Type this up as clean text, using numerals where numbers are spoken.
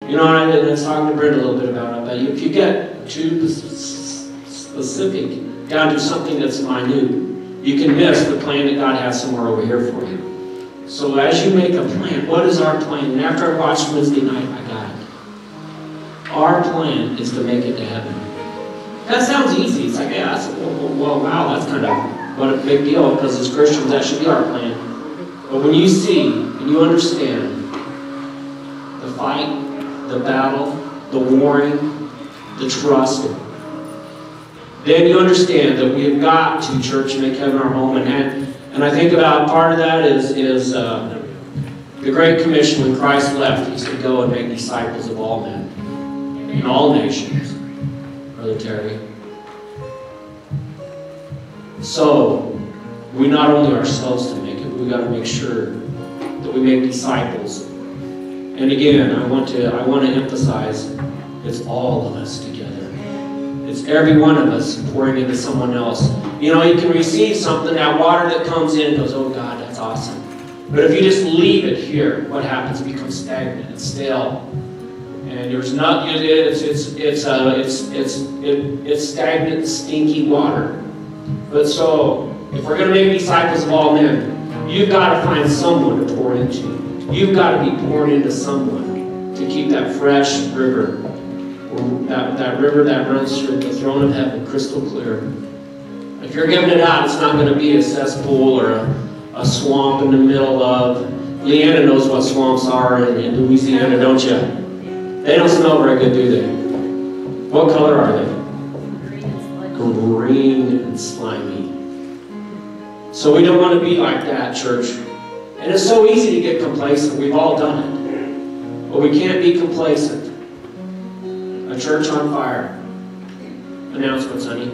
You know, and I was talking to Brenda a little bit about it, but if you get too specific down to something that's minute, you can miss the plan that God has somewhere over here for you. So as you make a plan, what is our plan? And after I watched Wednesday night, I got it. Our plan is to make it to heaven. That sounds easy. It's like, yeah, well, wow, that's kind of, what a big deal, because as Christians, that should be our plan. But when you see and you understand the fight, the battle, the warring, the trust, then you understand that we have got to, church, make heaven our home. And I think about part of that is the Great Commission. When Christ left, he said, go and make disciples of all men in all nations. Brother Terry. So, we not only ourselves to make it, but we've got to make sure that we make disciples. And again, I want to emphasize, it's all of us together. It's every one of us pouring into someone else. You know, you can receive something, that water that comes in goes, oh God, that's awesome. But if you just leave it here, what happens? It becomes stagnant, it's stale. And there's not, it's stagnant, stinky water. But so, if we're going to make disciples of all men, you've got to find someone to pour into. You've got to be poured into someone to keep that fresh river, or that river that runs through the throne of heaven, crystal clear. If you're giving it out, it's not going to be a cesspool or a swamp in the middle of... Leanna knows what swamps are in Louisiana, don't you? They don't smell very good, do they? What color are they? Green and slimy. So we don't want to be like that, church. And it's so easy to get complacent. We've all done it. But we can't be complacent. A church on fire. Announcements, honey.